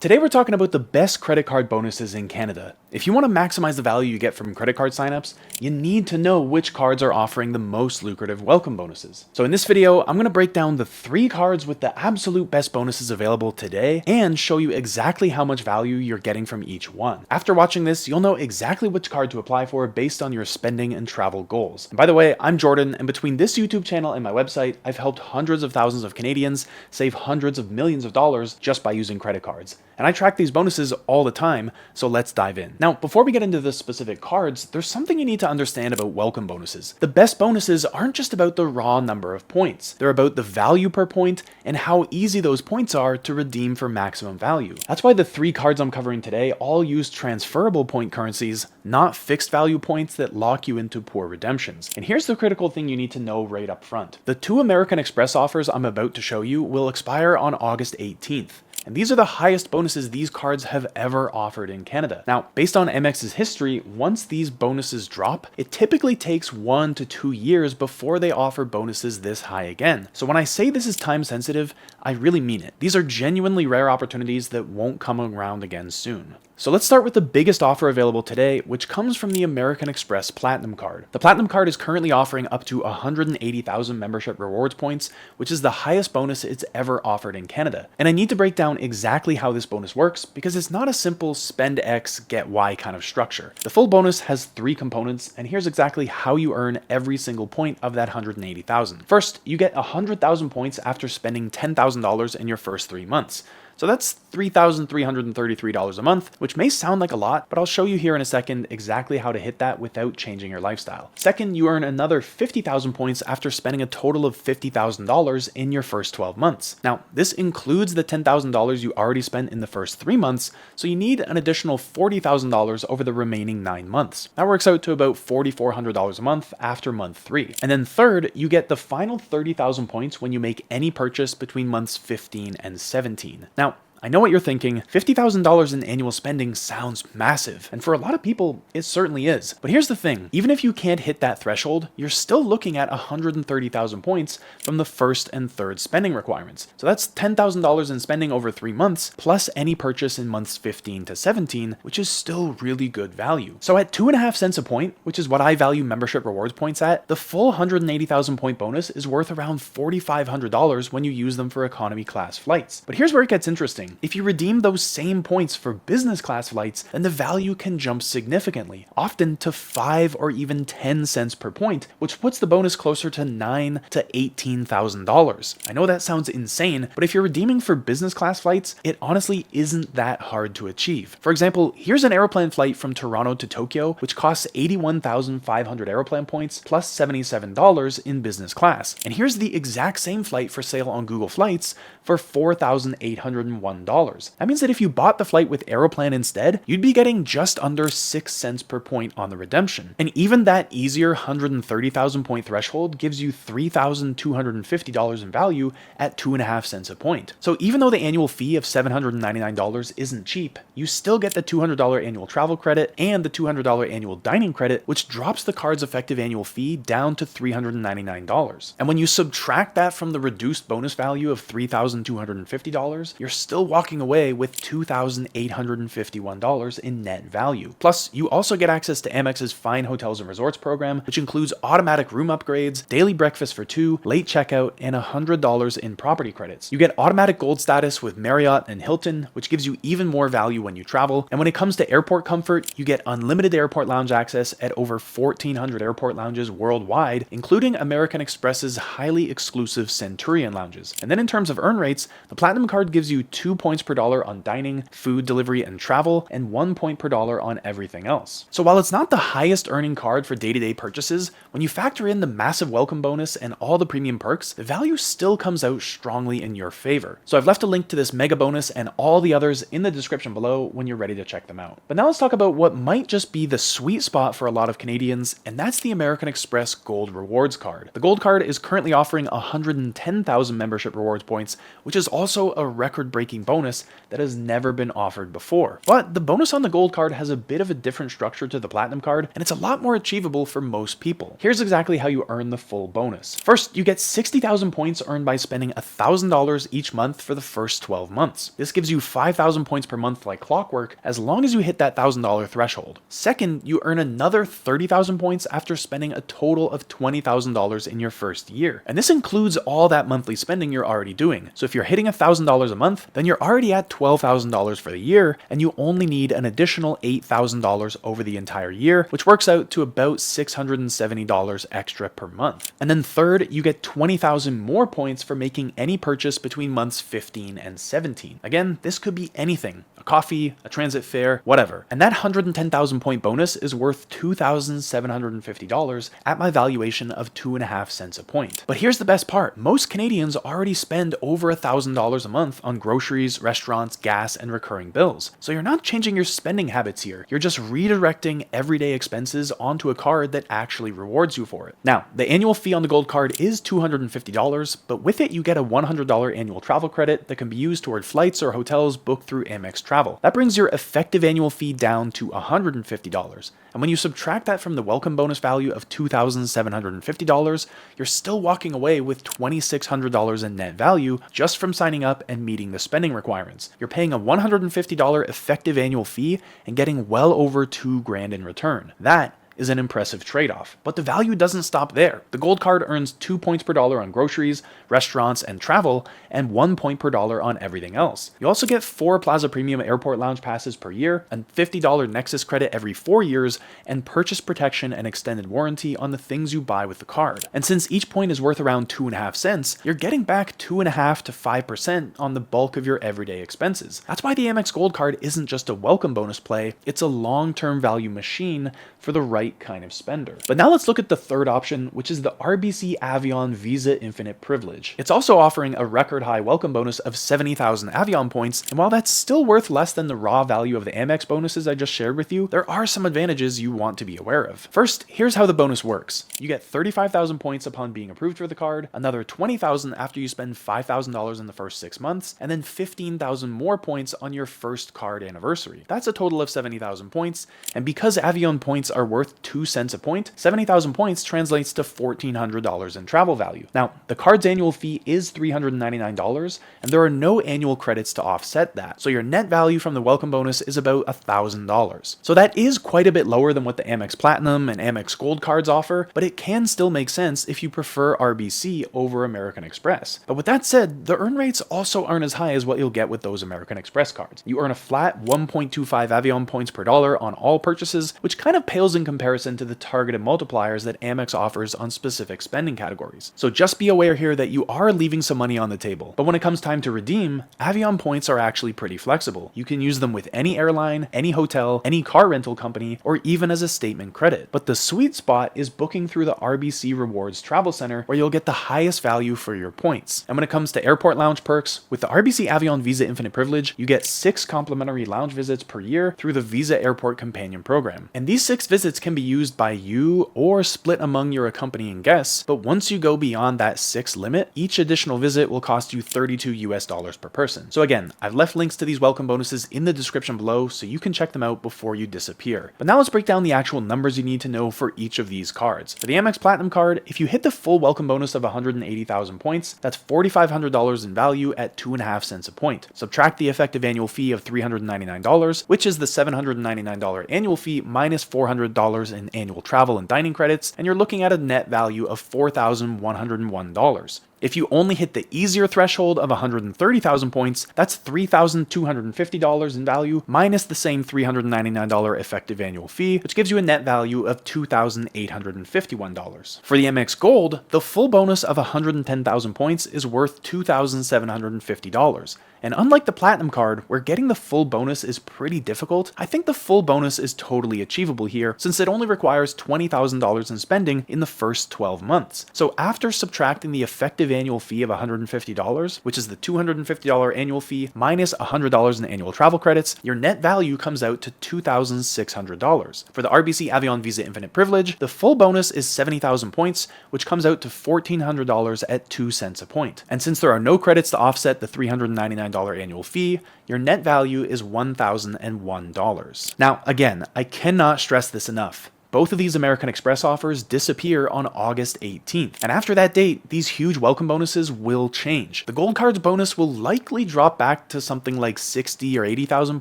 Today we're talking about the best credit card bonuses in Canada. If you want to maximize the value you get from credit card signups, you need to know which cards are offering the most lucrative welcome bonuses. So in this video, I'm going to break down the 3 cards with the absolute best bonuses available today and show you exactly how much value you're getting from each one. After watching this, you'll know exactly which card to apply for based on your spending and travel goals. And by the way, I'm Jordan, and between this YouTube channel and my website, I've helped hundreds of thousands of Canadians save hundreds of millions of dollars just by using credit cards. And I track these bonuses all the time, so let's dive in. Now, before we get into the specific cards, there's something you need to understand about welcome bonuses. The best bonuses aren't just about the raw number of points. They're about the value per point and how easy those points are to redeem for maximum value. That's why the 3 cards I'm covering today all use transferable point currencies, not fixed value points that lock you into poor redemptions. And here's the critical thing you need to know right up front. The 2 American Express offers I'm about to show you will expire on August 18th. And these are the highest bonuses these cards have ever offered in Canada. Now, based on Amex's history, once these bonuses drop, it typically takes 1 to 2 years before they offer bonuses this high again. So when I say this is time sensitive, I really mean it. These are genuinely rare opportunities that won't come around again soon. So let's start with the biggest offer available today, which comes from the American Express Platinum Card. The Platinum Card is currently offering up to 180,000 membership rewards points, which is the highest bonus it's ever offered in Canada. And I need to break down exactly how this bonus works because it's not a simple spend X, get Y kind of structure. The full bonus has 3 components, and here's exactly how you earn every single point of that 180,000. First, you get 100,000 points after spending $10,000 in your first 3 months. So that's $3,333 a month, which may sound like a lot, but I'll show you here in a second exactly how to hit that without changing your lifestyle. Second, you earn another 50,000 points after spending a total of $50,000 in your first 12 months. Now, this includes the $10,000 you already spent in the first 3 months, so you need an additional $40,000 over the remaining 9 months. That works out to about $4,400 a month after month 3. And then third, you get the final 30,000 points when you make any purchase between months 15 and 17. Now, I know what you're thinking, $50,000 in annual spending sounds massive, and for a lot of people, it certainly is. But here's the thing, even if you can't hit that threshold, you're still looking at 130,000 points from the first and third spending requirements. So that's $10,000 in spending over 3 months, plus any purchase in months 15 to 17, which is still really good value. So at 2.5 cents a point, which is what I value membership rewards points at, the full 180,000 point bonus is worth around $4,500 when you use them for economy class flights. But here's where it gets interesting. If you redeem those same points for business class flights, then the value can jump significantly, often to 5 or even 10 cents per point, which puts the bonus closer to $9,000 to $18,000. I know that sounds insane, but if you're redeeming for business class flights, it honestly isn't that hard to achieve. For example, here's an airplane flight from Toronto to Tokyo, which costs 81,500 airplane points plus $77 in business class. And here's the exact same flight for sale on Google Flights for $4,801. That means that if you bought the flight with Aeroplan instead, you'd be getting just under 6 cents per point on the redemption. And even that easier 130,000 point threshold gives you $3,250 in value at 2.5 cents a point. So even though the annual fee of $799 isn't cheap, you still get the $200 annual travel credit and the $200 annual dining credit, which drops the card's effective annual fee down to $399. And when you subtract that from the reduced bonus value of $3,250, you're still walking away with $2,851 in net value. Plus, you also get access to Amex's Fine Hotels and Resorts program, which includes automatic room upgrades, daily breakfast for 2, late checkout, and $100 in property credits. You get automatic gold status with Marriott and Hilton, which gives you even more value when you travel. And when it comes to airport comfort, you get unlimited airport lounge access at over 1,400 airport lounges worldwide, including American Express's highly exclusive Centurion lounges. And then in terms of earn rates, the Platinum Card gives you 2 points per dollar on dining, food delivery, and travel, and 1 point per dollar on everything else. So while it's not the highest earning card for day-to-day purchases, when you factor in the massive welcome bonus and all the premium perks, the value still comes out strongly in your favor. So I've left a link to this mega bonus and all the others in the description below when you're ready to check them out. But now let's talk about what might just be the sweet spot for a lot of Canadians, and that's the American Express Gold Rewards Card. The Gold Card is currently offering 110,000 membership rewards points, which is also a record-breaking bonus that has never been offered before. But the bonus on the gold card has a bit of a different structure to the platinum card, and it's a lot more achievable for most people. Here's exactly how you earn the full bonus. First, you get 60,000 points earned by spending $1,000 each month for the first 12 months. This gives you 5,000 points per month like clockwork, as long as you hit that $1,000 threshold. Second, you earn another 30,000 points after spending a total of $20,000 in your first year. And this includes all that monthly spending you're already doing. So if you're hitting $1,000 a month, then you're already at $12,000 for the year, and you only need an additional $8,000 over the entire year, which works out to about $670 extra per month. And then third, you get 20,000 more points for making any purchase between months 15 and 17. Again, this could be anything. A coffee, a transit fare, whatever. And that 110,000 point bonus is worth $2,750 at my valuation of 2.5 cents a point. But here's the best part. Most Canadians already spend over $1,000 a month on groceries, restaurants, gas, and recurring bills. So you're not changing your spending habits here. You're just redirecting everyday expenses onto a card that actually rewards you for it. Now, the annual fee on the gold card is $250, but with it you get a $100 annual travel credit that can be used toward flights or hotels booked through Amex Travel. That brings your effective annual fee down to $150. And when you subtract that from the welcome bonus value of $2,750, you're still walking away with $2,600 in net value just from signing up and meeting the spending requirements. You're paying a $150 effective annual fee and getting well over $2,000 in return. That is an impressive trade-off. But the value doesn't stop there. The gold card earns 2 points per dollar on groceries, restaurants, and travel, and 1 point per dollar on everything else. You also get 4 Plaza Premium Airport Lounge passes per year, a $50 Nexus credit every 4 years, and purchase protection and extended warranty on the things you buy with the card. And since each point is worth around 2.5 cents, you're getting back 2.5 to 5% on the bulk of your everyday expenses. That's why the Amex Gold Card isn't just a welcome bonus play, it's a long-term value machine for the right kind of spender. But now let's look at the third option, which is the RBC Avion Visa Infinite Privilege. It's also offering a record high welcome bonus of 70,000 Avion points, and while that's still worth less than the raw value of the Amex bonuses I just shared with you, there are some advantages you want to be aware of. First, here's how the bonus works. You get 35,000 points upon being approved for the card, another 20,000 after you spend $5,000 in the first 6 months, and then 15,000 more points on your first card anniversary. That's a total of 70,000 points, and because Avion points are worth 2 cents a point, 70,000 points translates to $1,400 in travel value. Now, the card's annual fee is $399, and there are no annual credits to offset that, so your net value from the welcome bonus is about $1,000. So that is quite a bit lower than what the Amex Platinum and Amex Gold cards offer, but it can still make sense if you prefer RBC over American Express. But with that said, the earn rates also aren't as high as what you'll get with those American Express cards. You earn a flat 1.25 Avion points per dollar on all purchases, which kind of pales in comparison to the targeted multipliers that Amex offers on specific spending categories. So just be aware here that you are leaving some money on the table. But when it comes time to redeem, Avion points are actually pretty flexible. You can use them with any airline, any hotel, any car rental company, or even as a statement credit. But the sweet spot is booking through the RBC Rewards Travel Center, where you'll get the highest value for your points. And when it comes to airport lounge perks, with the RBC Avion Visa Infinite Privilege, you get 6 complimentary lounge visits per year through the Visa Airport Companion Program. And these 6 visits can be used by you or split among your accompanying guests, but once you go beyond that 6 limit, each additional visit will cost you $32 per person. So again, I've left links to these welcome bonuses in the description below so you can check them out before you disappear. But now let's break down the actual numbers you need to know for each of these cards. For the Amex Platinum card, if you hit the full welcome bonus of 180,000 points, that's $4,500 in value at 2.5 cents a point. Subtract the effective annual fee of $399, which is the $799 annual fee minus $400 in annual travel and dining credits, and you're looking at a net value of $4,101. If you only hit the easier threshold of 130,000 points, that's $3,250 in value, minus the same $399 effective annual fee, which gives you a net value of $2,851. For the Amex Gold, the full bonus of 110,000 points is worth $2,750. And unlike the Platinum card, where getting the full bonus is pretty difficult, I think the full bonus is totally achievable here, since it only requires $20,000 in spending in the first 12 months. So after subtracting the effective effective annual fee of $150, which is the $250 annual fee minus $100 in annual travel credits, your net value comes out to $2,600. For the RBC Avion Visa Infinite Privilege, the full bonus is 70,000 points, which comes out to $1,400 at 2 cents a point. And since there are no credits to offset the $399 annual fee, your net value is $1,001. Now, again, I cannot stress this enough. Both of these American Express offers disappear on August 18th, and after that date, these huge welcome bonuses will change. The Gold Cards bonus will likely drop back to something like 60 or 80,000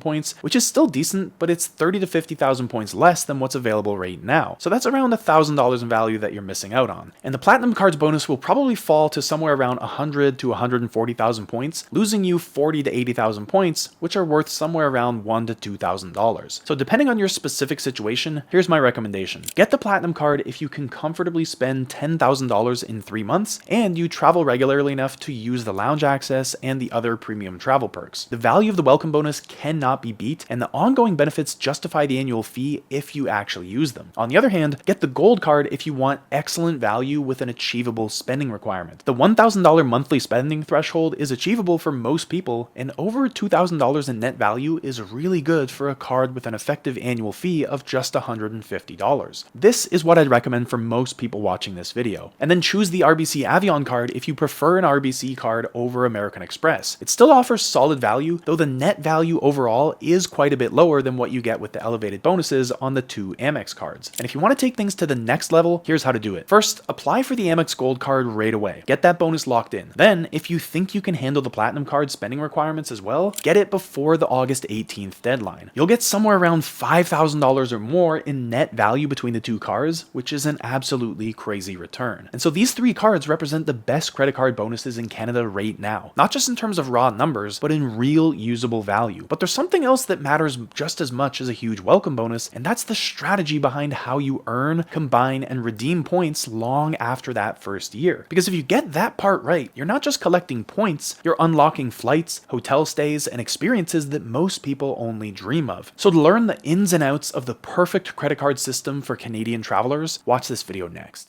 points, which is still decent, but it's 30 to 50,000 points less than what's available right now. So that's around $1,000 in value that you're missing out on. And the Platinum Cards bonus will probably fall to somewhere around 100 to 140,000 points, losing you 40 to 80,000 points, which are worth somewhere around $1,000 to $2,000. So depending on your specific situation, here's my recommendation. Get the Platinum Card if you can comfortably spend $10,000 in 3 months and you travel regularly enough to use the lounge access and the other premium travel perks. The value of the welcome bonus cannot be beat, and the ongoing benefits justify the annual fee if you actually use them. On the other hand, get the Gold Card if you want excellent value with an achievable spending requirement. The $1,000 monthly spending threshold is achievable for most people, and over $2,000 in net value is really good for a card with an effective annual fee of just $150. This is what I'd recommend for most people watching this video. And then choose the RBC Avion card if you prefer an RBC card over American Express. It still offers solid value, though the net value overall is quite a bit lower than what you get with the elevated bonuses on the 2 Amex cards. And if you want to take things to the next level, here's how to do it. First, apply for the Amex Gold Card right away. Get that bonus locked in. Then, if you think you can handle the Platinum Card spending requirements as well, get it before the August 18th deadline. You'll get somewhere around $5,000 or more in net value between the 2 cards, which is an absolutely crazy return. And so these 3 cards represent the best credit card bonuses in Canada right now, not just in terms of raw numbers, but in real usable value. But there's something else that matters just as much as a huge welcome bonus, and that's the strategy behind how you earn, combine, and redeem points long after that first year. Because if you get that part right, you're not just collecting points, you're unlocking flights, hotel stays, and experiences that most people only dream of. So to learn the ins and outs of the perfect credit card system for Canadian travelers, watch this video next.